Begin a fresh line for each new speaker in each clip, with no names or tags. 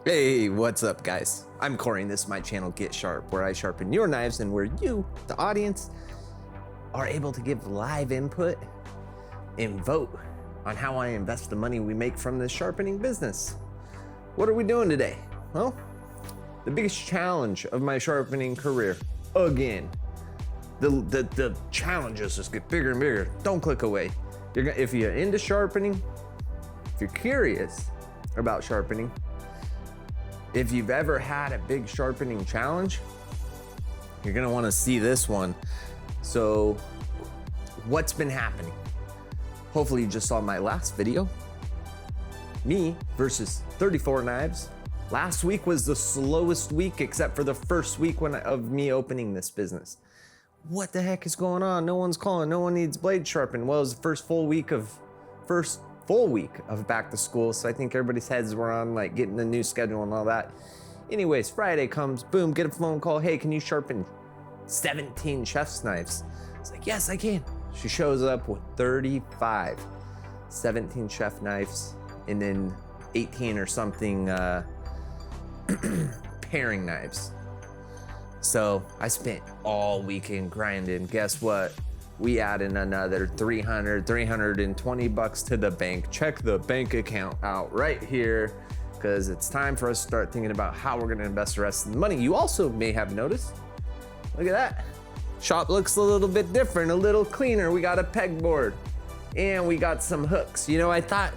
Hey, what's up guys? I'm Corey and this is my channel Get Sharp, where I sharpen your knives and where you, the audience, are able to give live input and vote on how I invest the money we make from this sharpening business. What are we doing today? Well, the biggest challenge of my sharpening career, again. The challenges just get bigger and bigger. Don't click away. If you're into sharpening, if you're curious about sharpening, if you've ever had a big sharpening challenge, you're gonna wanna see this one. So what's been happening? Hopefully you just saw my last video. Me versus 34 knives. Last week was the slowest week except for the first week of me opening this business. What the heck is going on? No one's calling, no one needs blade sharpened. Well, it was the first full week of back to school, so I think everybody's heads were on like getting the new schedule and all that. Anyways, Friday comes, boom, get a phone call. Hey, can you sharpen 17 chef's knives? It's like, yes, I can. She shows up with 17 chef knives, and then 18 or something paring knives. So I spent all weekend grinding. Guess what? We added another 320 bucks to the bank. Check the bank account out right here, because it's time for us to start thinking about how we're gonna invest the rest of the money. You also may have noticed, look at that. Shop looks a little bit different, a little cleaner. We got a pegboard and we got some hooks. You know, I thought,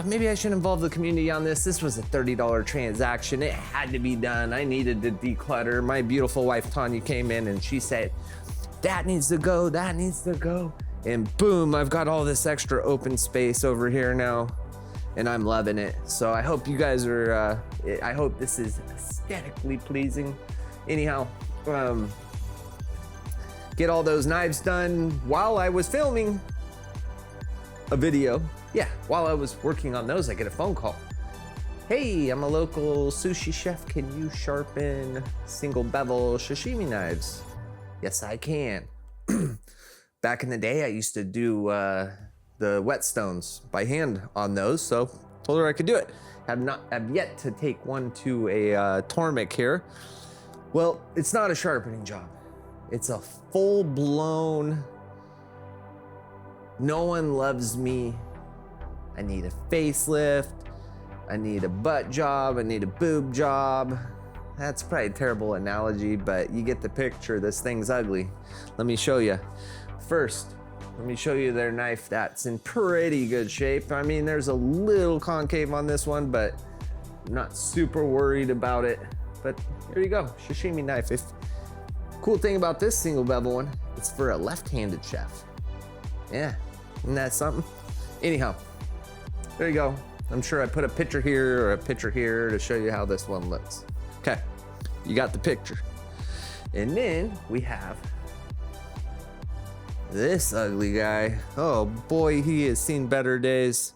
maybe I should involve the community on this. This was a $30 transaction. It had to be done. I needed to declutter. My beautiful wife, Tanya, came in and she said, that needs to go, that needs to go. And boom, I've got all this extra open space over here now and I'm loving it. So I hope you guys are, I hope this is aesthetically pleasing. Anyhow, get all those knives done while I was filming a video. Yeah, while I was working on those, I get a phone call. Hey, I'm a local sushi chef. Can you sharpen single bevel sashimi knives? Yes, I can. Back in the day, I used to do the whetstones by hand on those, so told her I could do it. Have yet to take one to a Tormek here. Well, it's not a sharpening job. It's a full-blown, no one loves me. I need a facelift. I need a butt job. I need a boob job. That's probably a terrible analogy, but you get the picture. This thing's ugly. Let me show you. First, let me show you their knife that's in pretty good shape. I mean, there's a little concave on this one, but I'm not super worried about it. But here you go, sashimi knife. Cool thing about this single bevel one, it's for a left-handed chef. Yeah, isn't that something? Anyhow, there you go. I'm sure I put a picture here or a picture here to show you how this one looks. Okay, you got the picture. And then we have this ugly guy. Oh boy, he has seen better days.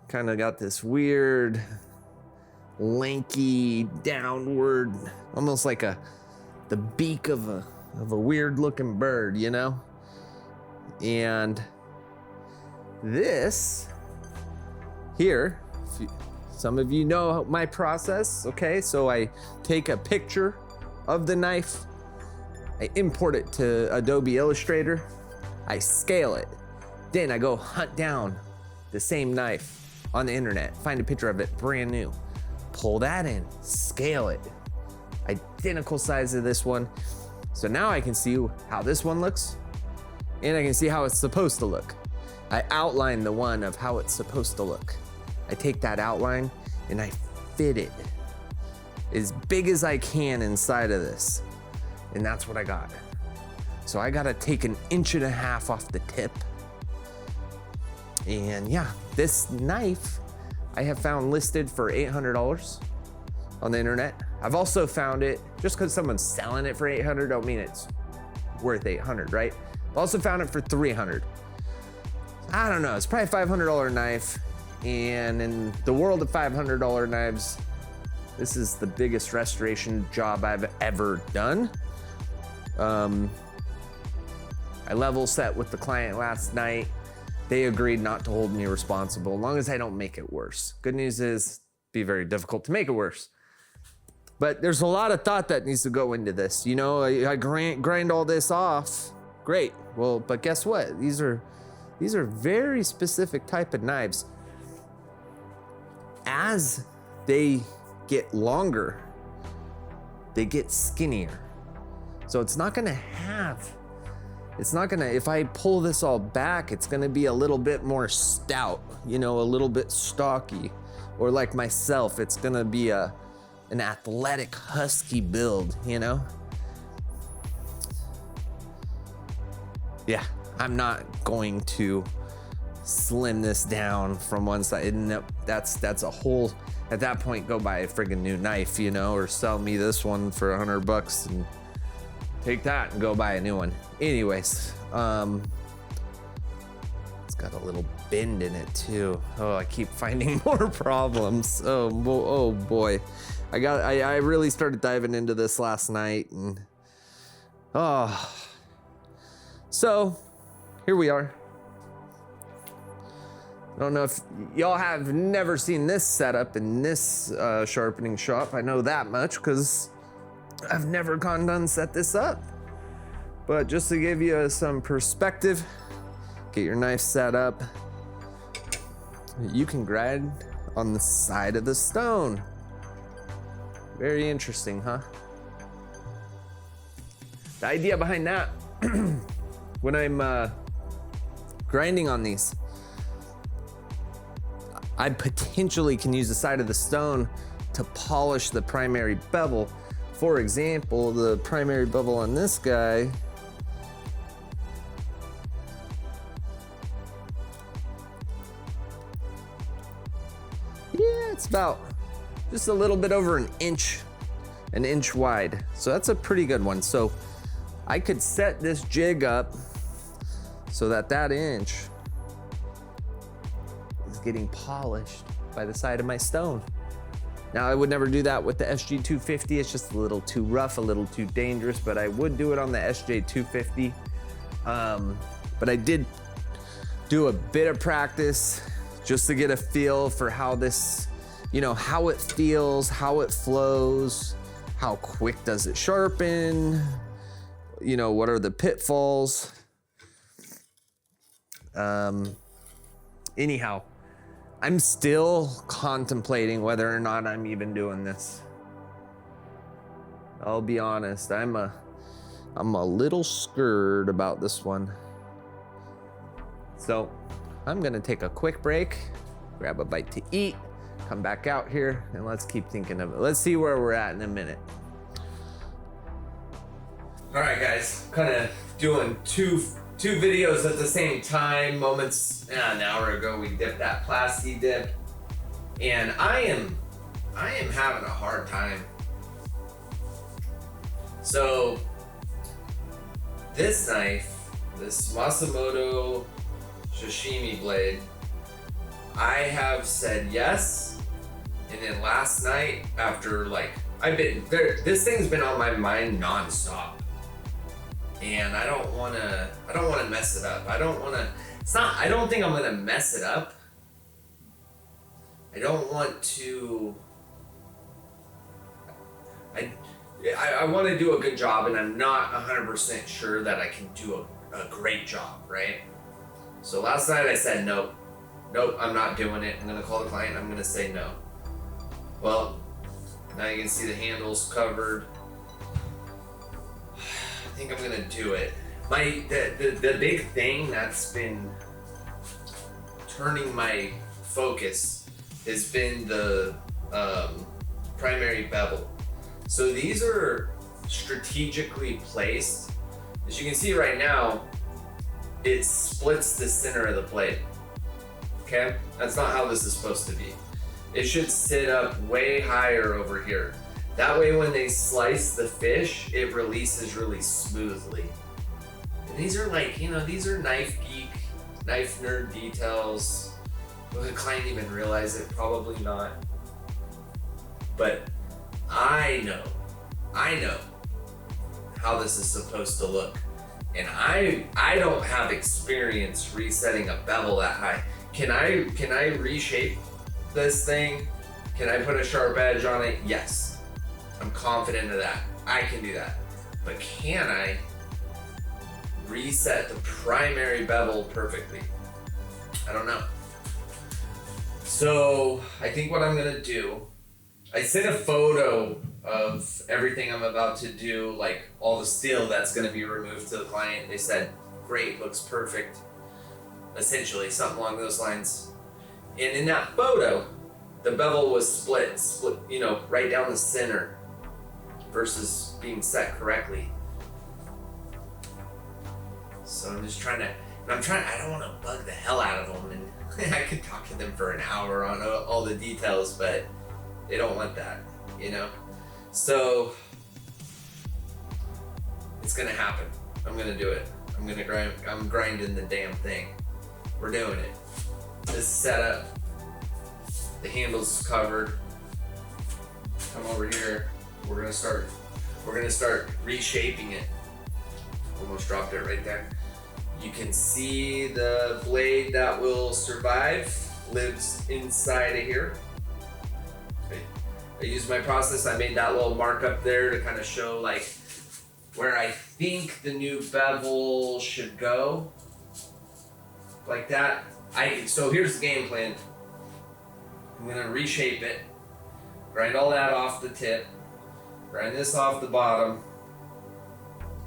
Kind of got this weird, lanky, downward, almost like the beak of a weird looking bird, you know? And this here, some of you know my process, okay? So I take a picture of the knife, I import it to Adobe Illustrator, I scale it, then I go hunt down the same knife on the internet, find a picture of it brand new, pull that in, scale it, identical size of this one. So now I can see how this one looks, and I can see how it's supposed to look. I outline the one of how it's supposed to look. I take that outline and I fit it as big as I can inside of this. And that's what I got. So I gotta take 1.5 inches off the tip. And yeah, this knife I have found listed for $800 on the internet. I've also found it, just because someone's selling it for $800 don't mean it's worth $800, right? I've also found it for $300. I don't know, it's probably a $500 knife. And in the world of $500 knives, this is the biggest restoration job I've ever done. I level set with the client last night. they agreed not to hold me responsible as long as I don't make it worse. Good news is, be very difficult to make it worse. But there's a lot of thought that needs to go into this. You know, I grind all this off. Great. Well, but guess what? These are very specific type of knives. As they get longer, they get skinnier. So it's not gonna, if I pull this all back, it's gonna be a little bit more stout, you know, a little bit stocky. Or like myself, it's gonna be an athletic husky build, you know? Yeah, I'm not going to slim this down from one side. No, that's a whole, at that point, go buy a friggin' new knife, you know, or sell me this one for $100 and take that and go buy a new one. Anyways, it's got a little bend in it too. Oh, I keep finding more problems. Oh boy. I really started diving into this last night, and so here we are. I don't know if y'all have never seen this setup in this sharpening shop. I know that much because I've never gone done set this up. But just to give you some perspective, get your knife set up. You can grind on the side of the stone. Very interesting, huh? The idea behind that, when I'm grinding on these, I potentially can use the side of the stone to polish the primary bevel. For example, the primary bevel on this guy, yeah, it's about just a little bit over an inch wide. So that's a pretty good one. So I could set this jig up so that that inch is getting polished by the side of my stone. Now, I would never do that with the SG250. It's just a little too rough, a little too dangerous, but I would do it on the SJ250. But I did do a bit of practice just to get a feel for how this, you know, how it feels, how it flows, how quick does it sharpen, you know, what are the pitfalls. Anyhow, I'm still contemplating whether or not I'm even doing this. I'll be honest, I'm a little scared about this one. So I'm gonna take a quick break, grab a bite to eat, come back out here, and let's keep thinking of it. Let's see where we're at in a minute. All right, guys, kind of doing two videos at the same time. Moments, an hour ago, we dipped that plasti dip, and I am having a hard time. So this knife, this Masamoto Sashimi blade, I have said yes, and then last night, after this thing's been on my mind nonstop. And I don't wanna mess it up. I don't think I'm gonna mess it up. I don't want to, I wanna do a good job, and I'm not 100% sure that I can do a great job, right? So last night I said, nope, I'm not doing it. I'm gonna call the client, I'm gonna say no. Well, now you can see the handles covered. I think I'm gonna do it. The big thing that's been turning my focus has been the primary bevel. So these are strategically placed. As you can see right now, it splits the center of the blade. Okay, that's not how this is supposed to be. It should sit up way higher over here. That way when they slice the fish, it releases really smoothly. And these are these are knife geek, knife nerd details. Will the client even realize it? Probably not. But I know how this is supposed to look. And I don't have experience resetting a bevel that high. Can I reshape this thing? Can I put a sharp edge on it? Yes. I'm confident of that. I can do that. But can I reset the primary bevel perfectly? I don't know. So I think what I'm gonna do, I sent a photo of everything I'm about to do, like all the steel that's gonna be removed to the client. They said, great, looks perfect. Essentially, something along those lines. And in that photo, the bevel was split, you know, right down the center versus being set correctly. So I'm just trying to, I don't want to bug the hell out of them, and I could talk to them for an hour on all the details, but they don't want that, you know? So it's gonna happen. I'm gonna do it. I'm grinding the damn thing. We're doing it. This is set up. The handle's covered. Come over here. We're gonna start reshaping it. Almost dropped it right there. You can see the blade that will survive lives inside of here. Okay. I used my process. I made that little mark up there to kind of show like where I think the new bevel should go. Like that. So here's the game plan. I'm gonna reshape it, grind all that off the tip, grind this off the bottom,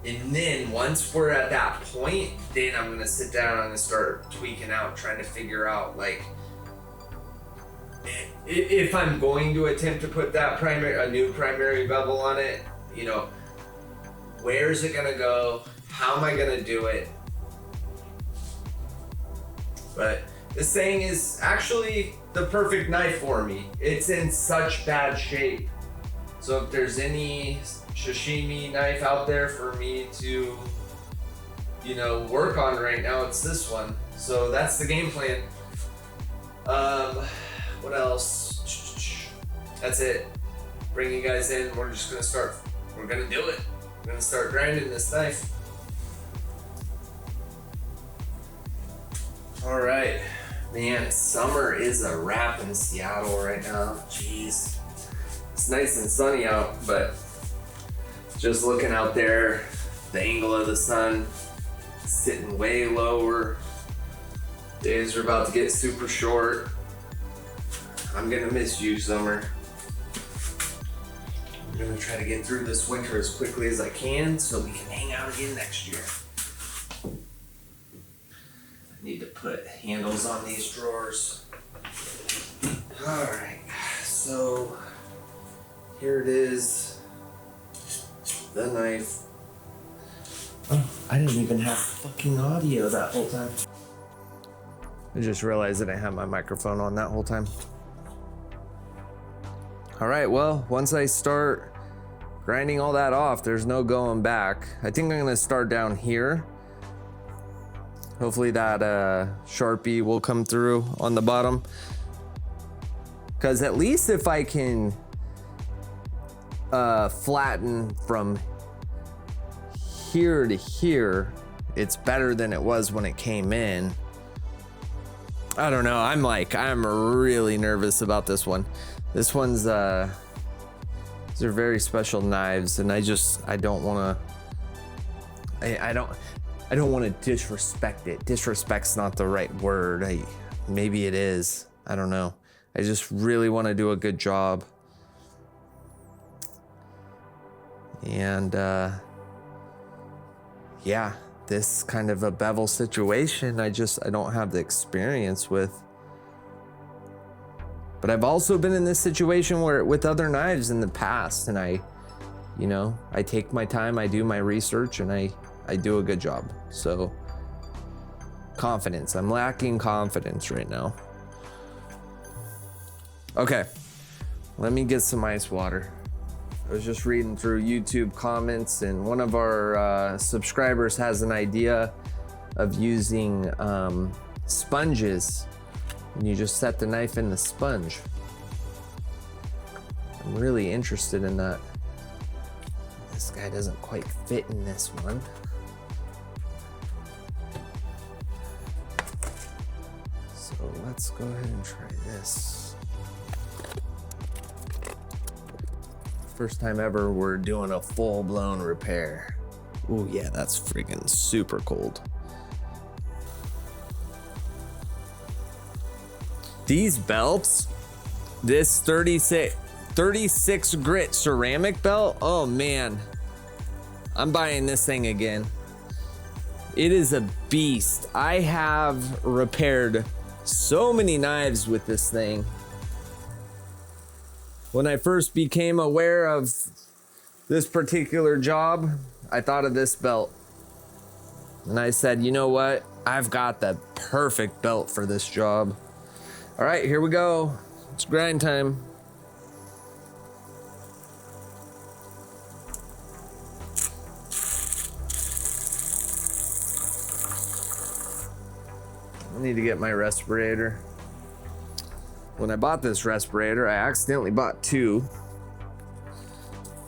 and then once we're at that point, then I'm gonna sit down and start tweaking out, trying to figure out like if I'm going to attempt to put that a new primary bevel on it, you know, where is it gonna go? How am I gonna do it? But this thing is actually the perfect knife for me. It's in such bad shape. So if there's any sashimi knife out there for me to, you know, work on right now, it's this one. So that's the game plan. What else? That's it. Bring you guys in. We're gonna do it. We're gonna start grinding this knife. All right, man, summer is a wrap in Seattle right now. Jeez, it's nice and sunny out, but just looking out there, the angle of the sun sitting way lower. Days are about to get super short. I'm gonna miss you, summer. I'm gonna try to get through this winter as quickly as I can so we can hang out again next year. Need to put handles on these drawers. All right, so here it is, the knife. Oh, I didn't even have fucking audio that whole time. I just realized that I had my microphone on that whole time. All right, well, once I start grinding all that off, there's no going back. I think I'm gonna start down here. Hopefully that Sharpie will come through on the bottom. Because at least if I can flatten from here to here, it's better than it was when it came in. I don't know, I'm really nervous about this one. This one's, these are very special knives, and I don't wanna, I don't want to disrespect it. Disrespect's not the right word. Maybe it is. I don't know. I just really want to do a good job. And yeah, this kind of a bevel situation, I don't have the experience with. But I've also been in this situation with other knives in the past, and I take my time, I do my research, and I do a good job. So confidence. I'm lacking confidence right now. Okay, let me get some ice water. I was just reading through YouTube comments, and one of our subscribers has an idea of using sponges, and you just set the knife in the sponge. I'm really interested in that. This guy doesn't quite fit in this one. let's go ahead and try this. First time ever we're doing a full-blown repair. Oh yeah, that's freaking super cold. These belts, this 36 grit ceramic belt, oh man, I'm buying this thing again. It is a beast. I have repaired so many knives with this thing. When I first became aware of this particular job, I thought of this belt. And I said, you know what? I've got the perfect belt for this job. All right, here we go. It's grind time. I need to get my respirator. When I bought this respirator, I accidentally bought two.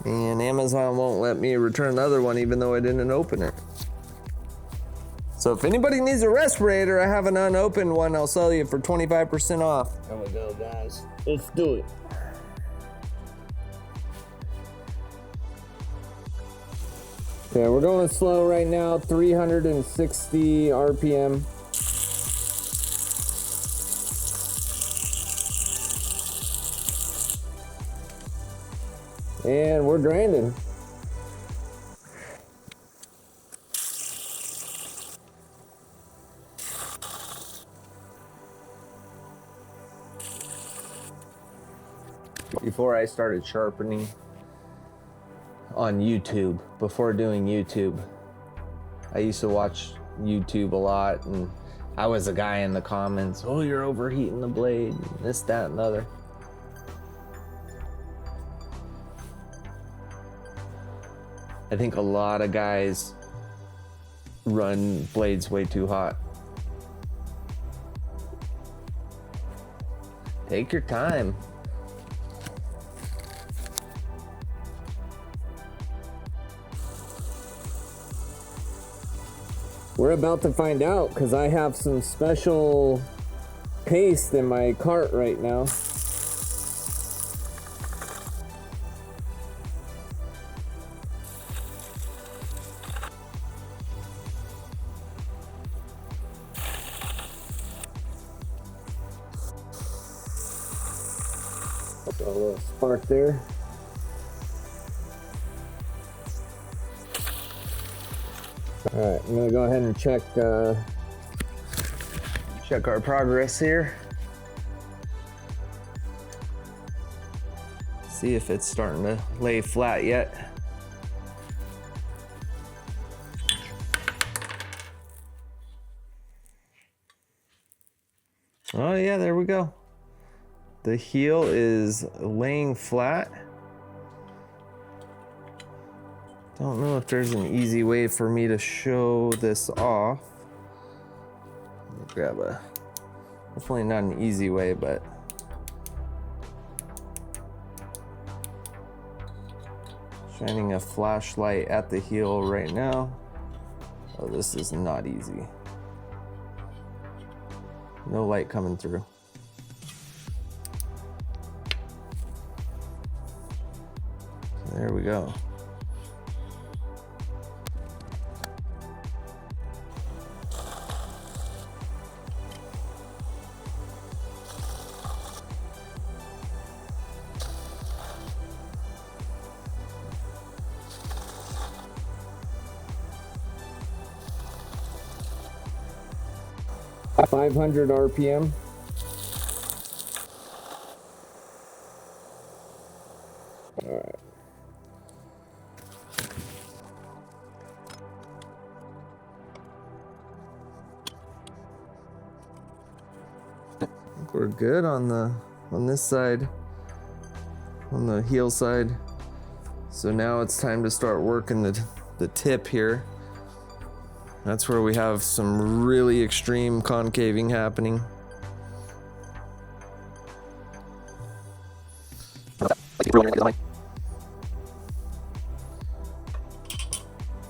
And Amazon won't let me return another one even though I didn't open it. So if anybody needs a respirator, I have an unopened one I'll sell you for 25% off. There we go, guys. Let's do it. Okay, we're going slow right now, 360 RPM. And we're grinding. Before I started sharpening on YouTube, before doing YouTube, I used to watch YouTube a lot, and I was a guy in the comments, oh, you're overheating the blade, this, that, and the other. I think a lot of guys run blades way too hot. Take your time. We're about to find out because I have some special paste in my cart right now. Got a little spark there. All right, I'm gonna go ahead and check our progress here. See if it's starting to lay flat yet. Oh yeah, there we go. The heel is laying flat. Don't know if there's an easy way for me to show this off. Let me grab a, definitely not an easy way, but shining a flashlight at the heel right now. Oh, this is not easy. No light coming through. There we go. At 500 RPM. All right. We're good on this side, on the heel side. So now it's time to start working the tip here. That's where we have some really extreme concaving happening.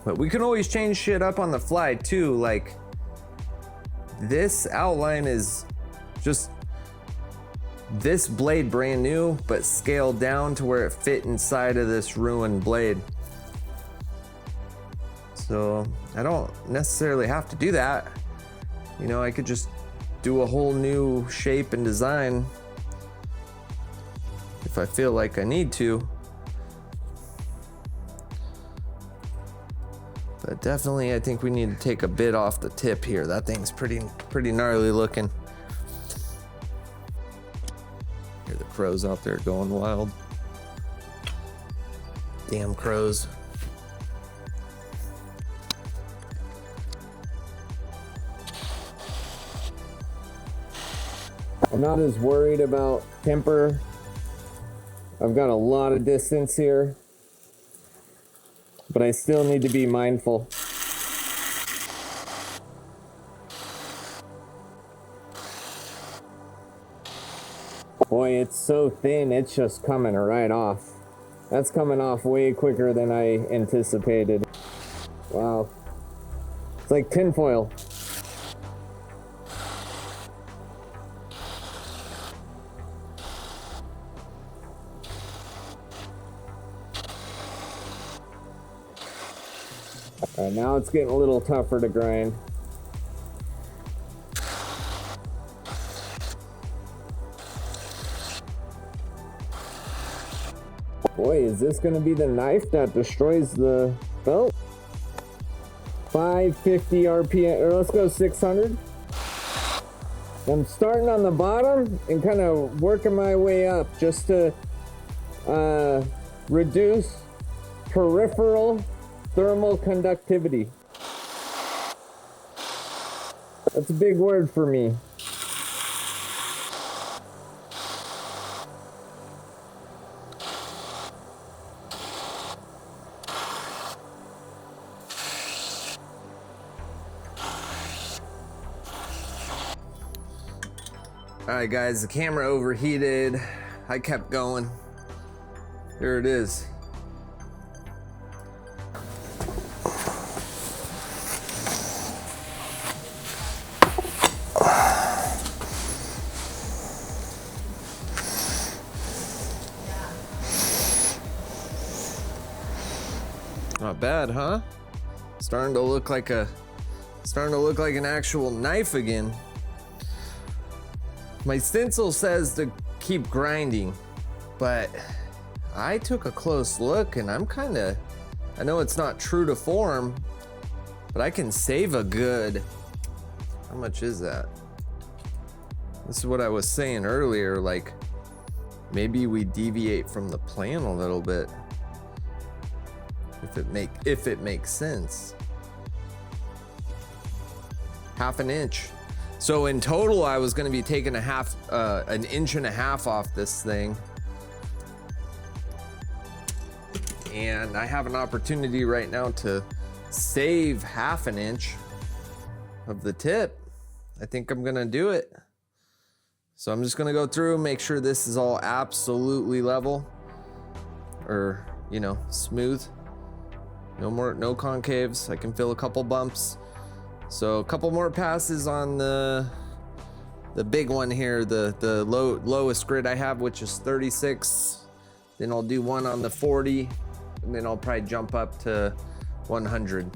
But we can always change shit up on the fly too. Like, this outline is just this blade brand new, but scaled down to where it fit inside of this ruined blade. So I don't necessarily have to do that. You know, I could just do a whole new shape and design if I feel like I need to. But definitely, I think we need to take a bit off the tip here. That thing's pretty gnarly looking. Hear the crows out there going wild. Damn crows. I'm not as worried about temper. I've got a lot of distance here, but I still need to be mindful. Boy, it's so thin, it's just coming right off. That's coming off way quicker than I anticipated. Wow. It's like tinfoil. All right, now it's getting a little tougher to grind. Boy, is this gonna be the knife that destroys the belt? 550 RPM, or let's go 600. I'm starting on the bottom and kind of working my way up just to reduce peripheral thermal conductivity. That's a big word for me. All right, guys, the camera overheated. I kept going. Here it is. Not bad, huh? Starting to look like an actual knife again. My stencil says to keep grinding, but I took a close look and I know it's not true to form, but I can save a good, how much is that? This is what I was saying earlier, like maybe we deviate from the plan a little bit. If it makes sense. Half an inch. So in total, I was going to be taking an inch and a half off this thing. And I have an opportunity right now to save half an inch of the tip. I think I'm going to do it. So I'm just going to go through, make sure this is all absolutely level, or, you know, smooth. No concaves. I can feel a couple bumps. So a couple more passes on the big one here, the lowest grid I have, which is 36. Then I'll do one on the 40, and then I'll probably jump up to 100.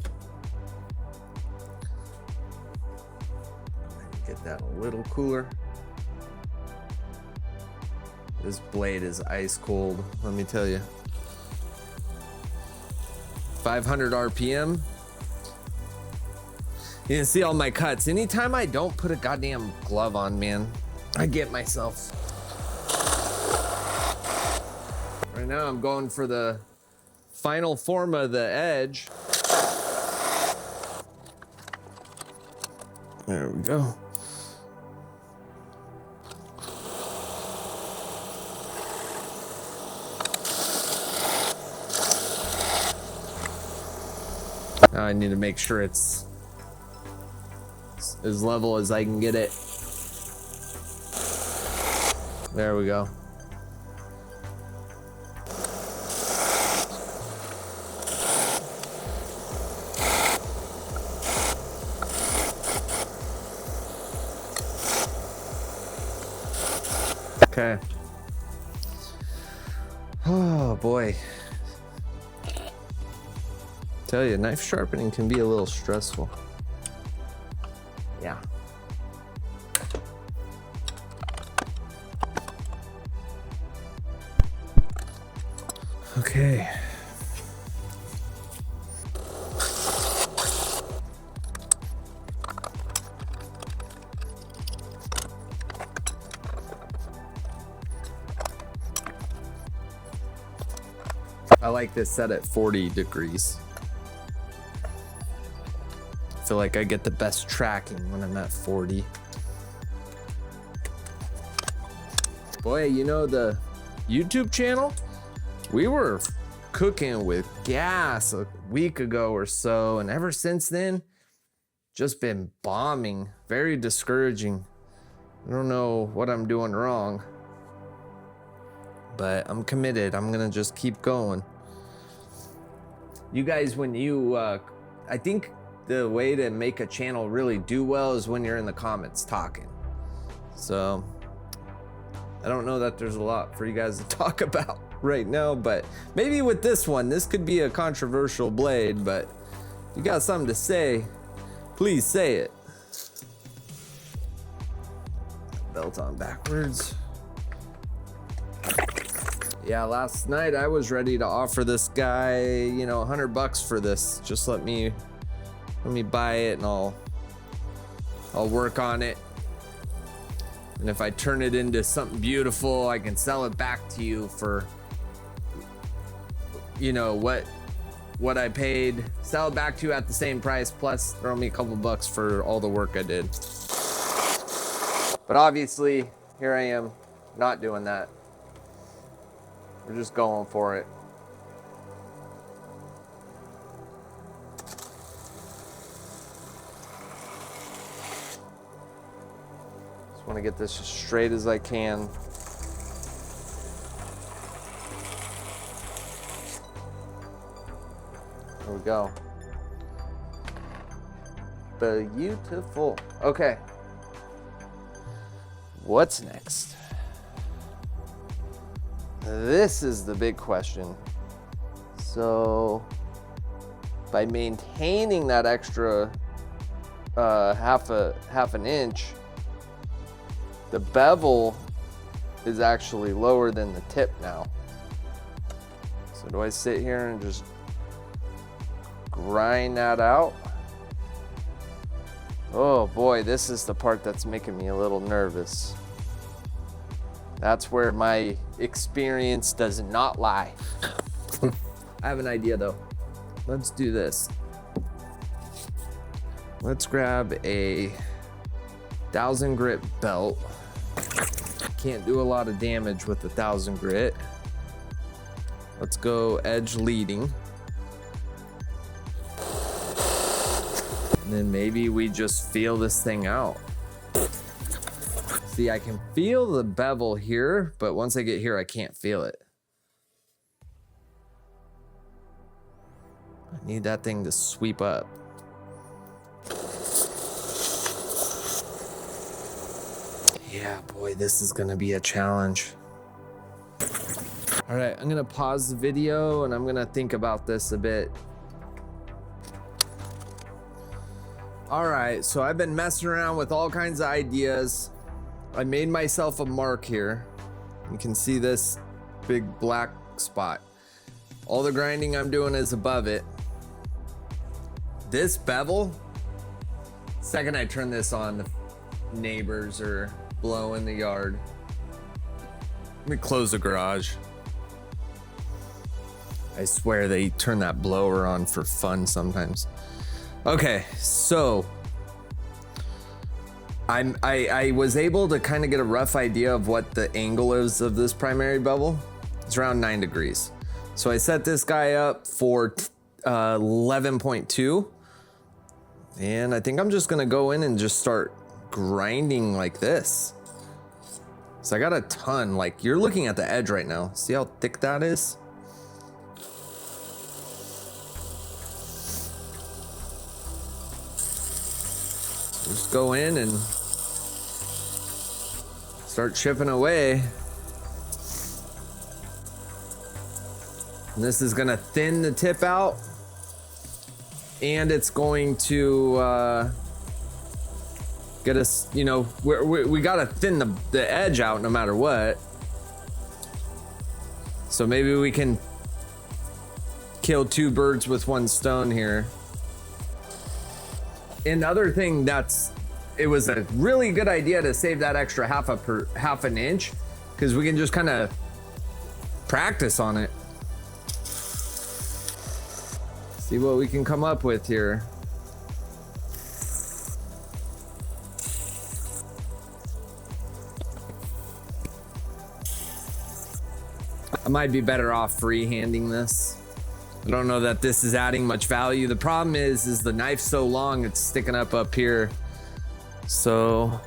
Get that a little cooler. This blade is ice cold, let me tell you. 500 RPM. You can see all my cuts. Anytime I don't put a goddamn glove on, man, I get myself. Right now I'm going for the final form of the edge. There we go. Now I need to make sure it's as level as I can get it. There we go. Okay. Oh boy. Tell you, knife sharpening can be a little stressful. Yeah. Okay. I like this set at 40 degrees. I feel like I get the best tracking when I'm at 40. Boy, you know, the YouTube channel, we were cooking with gas a week ago or so, and ever since then, just been bombing. Very discouraging. I don't know what I'm doing wrong, but I'm committed. I'm gonna just keep going. You guys, when you, I think the way to make a channel really do well is when you're in the comments talking. So I don't know that there's a lot for you guys to talk about right now, but maybe with this one, this could be a controversial blade, but if you got something to say, please say it. Belt on backwards. Yeah, last night I was ready to offer this guy, you know, $100 for this. Just let me buy it and I'll work on it. And if I turn it into something beautiful, I can sell it back to you for, you know, what I paid. Sell it back to you at the same price, plus throw me a couple bucks for all the work I did. But obviously, here I am, not doing that. We're just going for it. Just want to get this as straight as I can. There we go. Beautiful. Okay. What's next? This is the big question. So by maintaining that extra half an inch, the bevel is actually lower than the tip now. So do I sit here and just grind that out? Oh boy, this is the part that's making me a little nervous. That's where my experience does not lie. I have an idea though. Let's do this. Let's grab a 1000 grit belt. Can't do a lot of damage with the 1000 grit. Let's go edge leading. And then maybe we just feel this thing out. See, I can feel the bevel here, but once I get here, I can't feel it. I need that thing to sweep up. Yeah, boy, this is gonna be a challenge. All right, I'm gonna pause the video and I'm gonna think about this a bit. All right, so I've been messing around with all kinds of ideas. I made myself a mark here. You can see this big black spot. All the grinding I'm doing is above it. This bevel, second I turn this on, the neighbors are blowing the yard. Let me close the garage. I swear they turn that blower on for fun sometimes. Okay, so I was able to kind of get a rough idea of what the angle is of this primary bevel. It's around 9 degrees. So I set this guy up for 11.2. And I think I'm just gonna go in and just start grinding like this. So I got a ton, like you're looking at the edge right now. See how thick that is? Just go in and start chipping away. And this is gonna thin the tip out, and it's going to get us, you know, we gotta thin the edge out no matter what. So maybe we can kill two birds with one stone here. Another thing it was a really good idea to save that extra half an inch, because we can just kind of practice on it. See what we can come up with here. I might be better off freehanding this. I don't know that this is adding much value. The problem is the knife's so long, it's sticking up here. So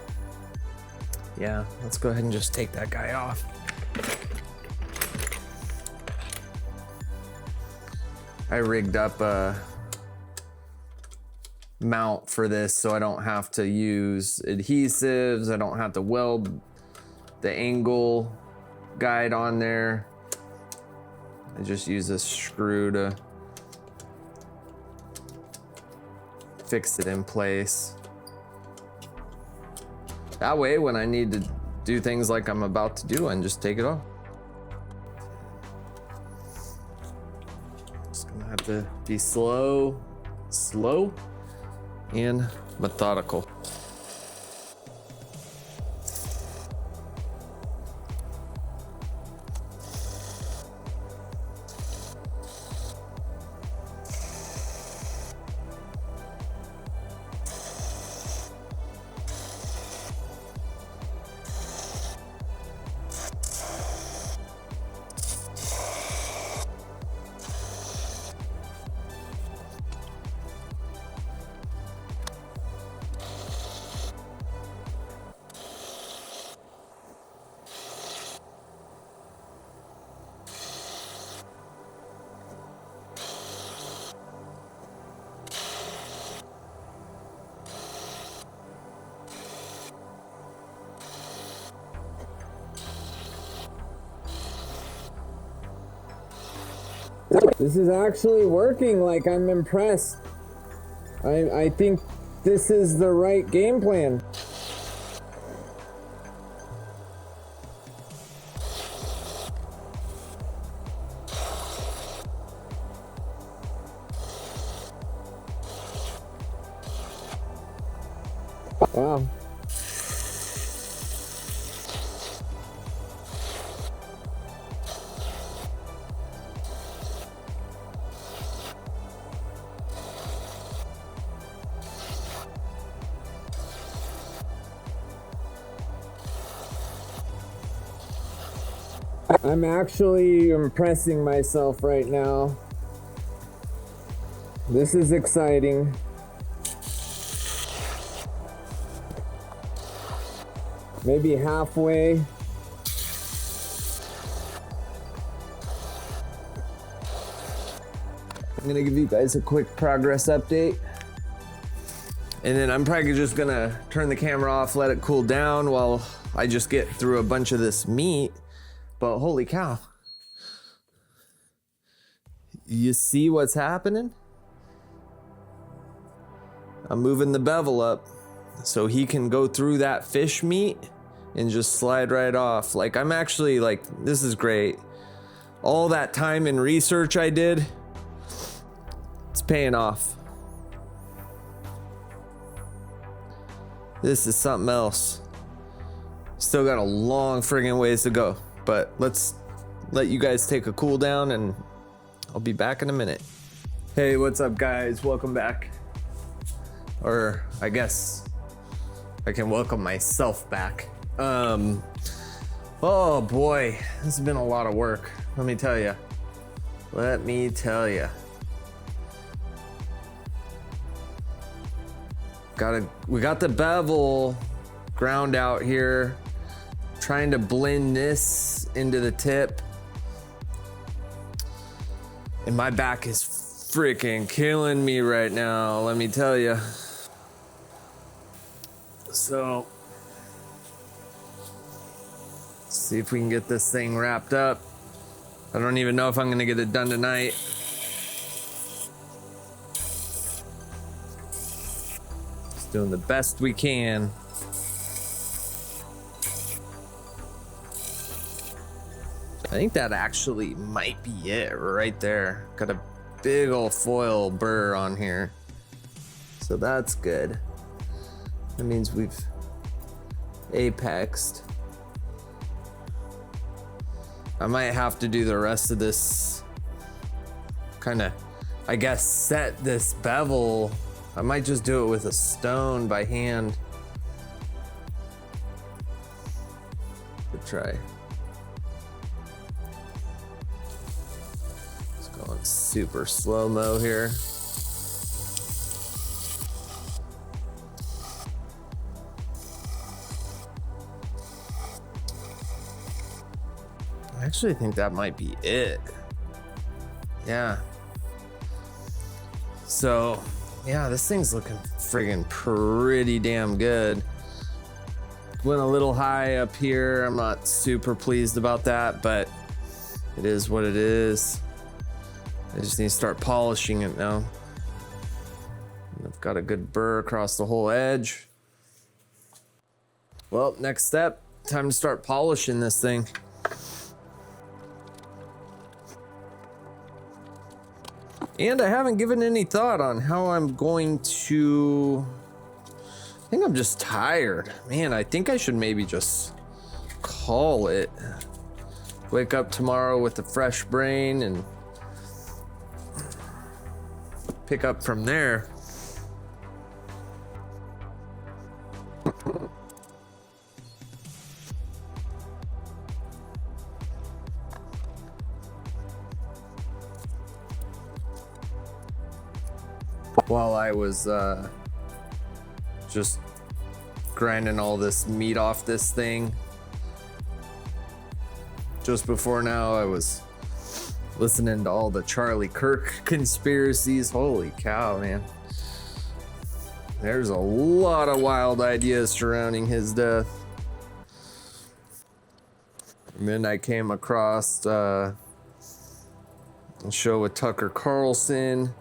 yeah, let's go ahead and just take that guy off. I rigged up a mount for this so I don't have to use adhesives. I don't have to weld the angle guide on there. I just use a screw to fix it in place. That way, when I need to do things like I'm about to do, I can just take it off. Just gonna have to be slow and methodical. This is actually working. Like, I'm impressed. I think this is the right game plan. Wow. I'm actually impressing myself right now. This is exciting. Maybe halfway. I'm gonna give you guys a quick progress update. And then I'm probably just gonna turn the camera off, let it cool down while I just get through a bunch of this meat. But holy cow. You see what's happening? I'm moving the bevel up so he can go through that fish meat and just slide right off. Like, I'm actually like, this is great. All that time and research I did, it's paying off. This is something else. Still got a long friggin' ways to go, but let's let you guys take a cool down and I'll be back in a minute. Hey, what's up guys? Welcome back. Or I guess I can welcome myself back. Oh boy, this has been a lot of work. Let me tell you. We got the bevel ground out here. Trying to blend this into the tip. And my back is freaking killing me right now, let me tell you. So, let's see if we can get this thing wrapped up. I don't even know if I'm gonna get it done tonight. Just doing the best we can. I think that actually might be it right there. Got a big old foil burr on here. So that's good. That means we've apexed. I might have to do the rest of this, kind of, I guess, set this bevel. I might just do it with a stone by hand. Good try. Going super slow-mo here. I actually think that might be it. Yeah. So, yeah, this thing's looking friggin' pretty damn good. Went a little high up here. I'm not super pleased about that, but it is what it is. I just need to start polishing it now. I've got a good burr across the whole edge. Well, next step, time to start polishing this thing. And I haven't given any thought on how I'm going to... I think I'm just tired. Man, I think I should maybe just call it. Wake up tomorrow with a fresh brain and pick up from there. While I was just grinding all this meat off this thing, just before now I was listening to all the Charlie Kirk conspiracies. Holy cow, man. There's a lot of wild ideas surrounding his death. And then I came across a show with Tucker Carlson.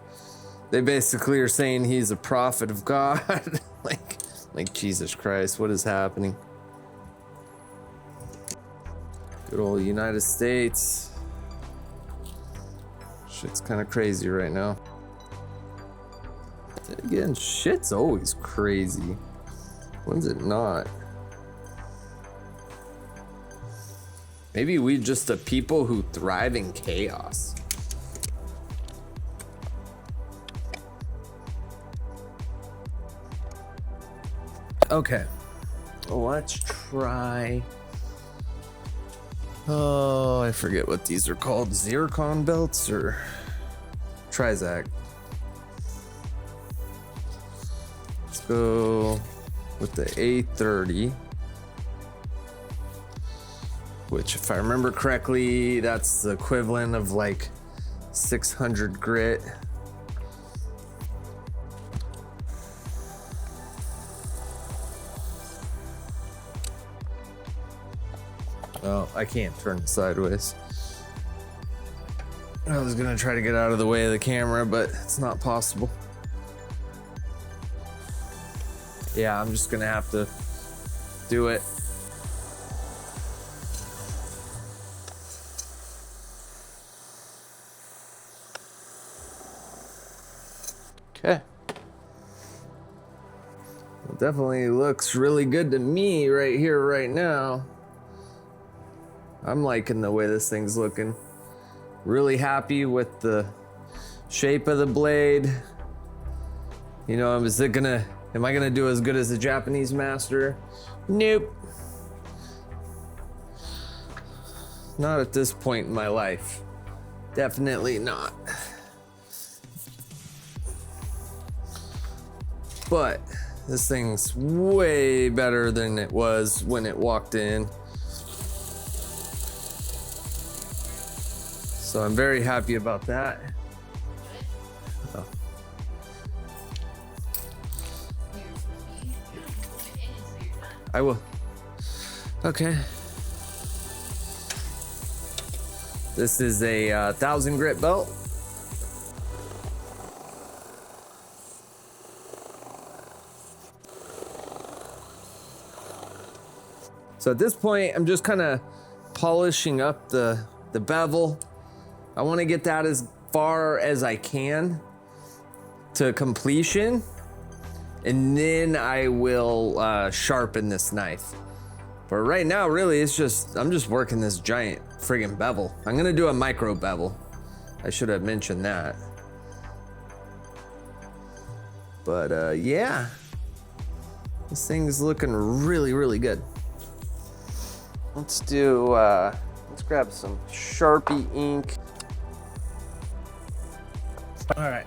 They basically are saying he's a prophet of God. like Jesus Christ, what is happening? Good old United States. Shit's kind of crazy right now. Again, shit's always crazy. When's it not? Maybe we just a people who thrive in chaos. Okay, let's try. Oh, I forget what these are called. Zircon belts or Trizact. Let's go with the A30, which, if I remember correctly, that's the equivalent of like 600 grit. Oh, I can't turn it sideways. I was gonna try to get out of the way of the camera, but it's not possible. Yeah, I'm just gonna have to do it. Okay. It definitely looks really good to me right here, right now. I'm liking the way this thing's looking. Really happy with the shape of the blade. You know, am I gonna do as good as the Japanese master? Nope. Not at this point in my life. Definitely not. But this thing's way better than it was when it walked in. So I'm very happy about that. Oh. I will. Okay. This is a 1,000 grit belt. So at this point, I'm just kind of polishing up the bevel. I want to get that as far as I can to completion, and then I will sharpen this knife. But right now, really, I'm just working this giant friggin' bevel. I'm gonna do a micro bevel. I should have mentioned that. But yeah, this thing's looking really, really good. Let's grab some Sharpie ink. All right.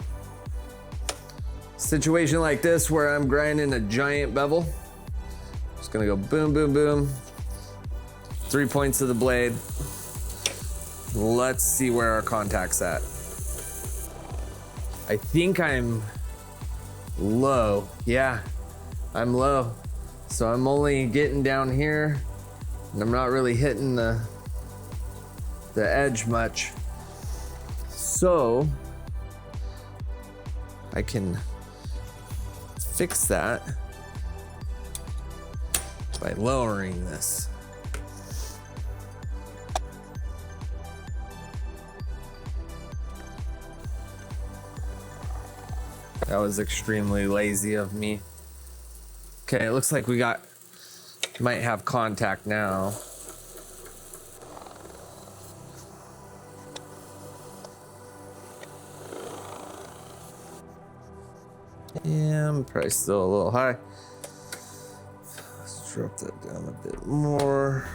Situation like this where I'm grinding a giant bevel. Just gonna go boom, boom, boom. 3 points of the blade. Let's see where our contact's at. I think I'm low. Yeah, I'm low. So I'm only getting down here, and I'm not really hitting the edge much. So I can fix that by lowering this. That was extremely lazy of me. Okay, it looks like we might have contact now. Yeah, I'm probably still a little high. Let's drop that down a bit more.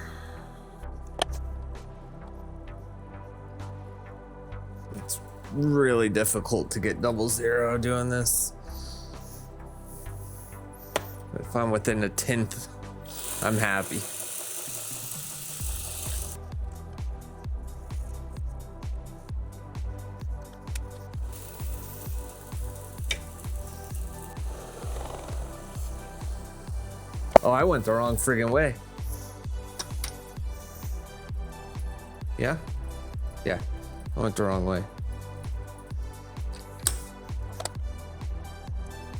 It's really difficult to get 00 doing this. If I'm within a 1/10, I'm happy. Oh, I went the wrong friggin' way. Yeah? Yeah, I went the wrong way.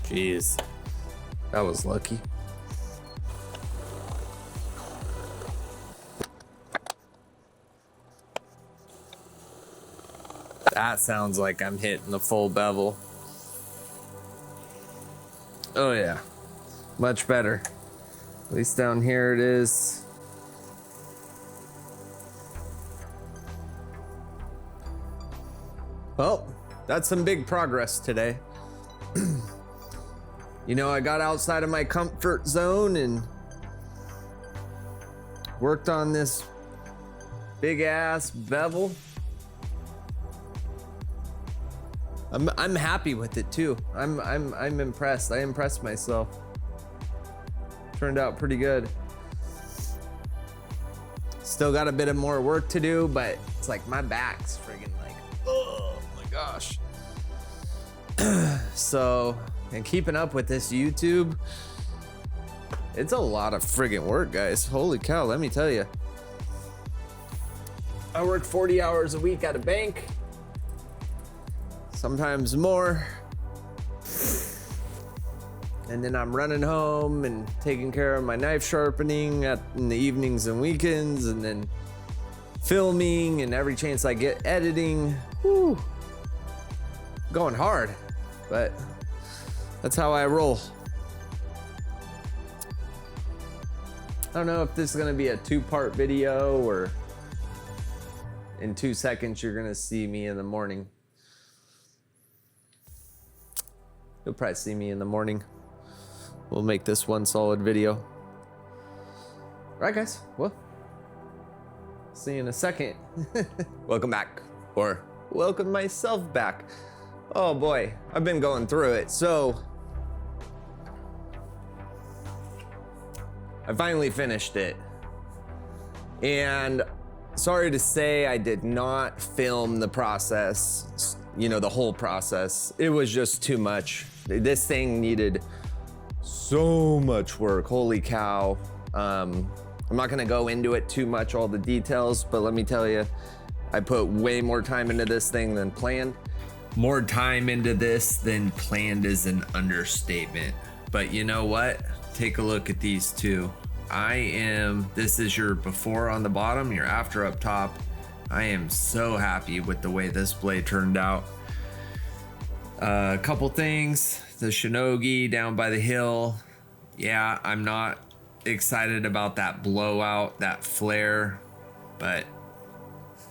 Jeez, that was lucky. That sounds like I'm hitting the full bevel. Oh yeah, much better. At least down here it is. Well, that's some big progress today. You know, I got outside of my comfort zone and worked on this big ass bevel. I'm happy with it too. I'm impressed. I impressed myself. Turned out pretty good. Still got a bit of more work to do, but it's like my back's friggin' like, oh my gosh. So, and keeping up with this YouTube, it's a lot of friggin' work, guys. Holy cow, let me tell you. I work 40 hours a week at a bank, sometimes more. And then I'm running home and taking care of my knife sharpening in the evenings and weekends, and then filming, and every chance I get editing. Whew. Going hard, but that's how I roll. I don't know if this is gonna be a 2-part video, or in 2 seconds you're gonna see me in the morning. You'll probably see me in the morning. We'll make this one solid video. All right, guys. Well, see you in a second. Welcome back, or welcome myself back. Oh boy, I've been going through it. So I finally finished it. And sorry to say, I did not film the process, you know, the whole process. It was just too much. This thing needed so much work. Holy cow. I'm not gonna go into it too much, all the details, but let me tell you, I put way more time into this thing than planned. More time into this than planned is an understatement. But you know what? Take a look at these two. This is your before on the bottom, your after up top. I am so happy with the way this blade turned out. A couple things, the Shinogi down by the hill. Yeah, I'm not excited about that blowout, that flare, but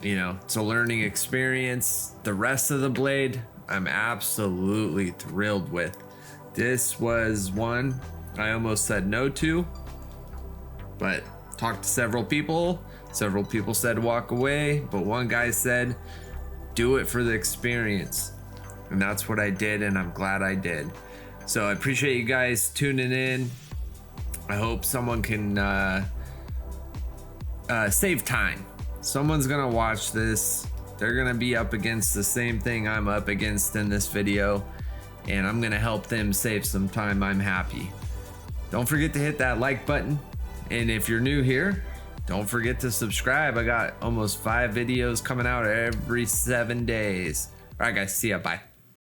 you know, it's a learning experience. The rest of the blade, I'm absolutely thrilled with. This was one I almost said no to, but talked to several people. Several people said walk away, but one guy said, do it for the experience. And that's what I did, and I'm glad I did. So I appreciate you guys tuning in. I hope someone can save time. Someone's gonna watch this. They're gonna be up against the same thing I'm up against in this video, and I'm gonna help them save some time. I'm happy. Don't forget to hit that like button. And if you're new here, don't forget to subscribe. I got almost 5 videos coming out every 7 days. All right, guys, see ya, bye.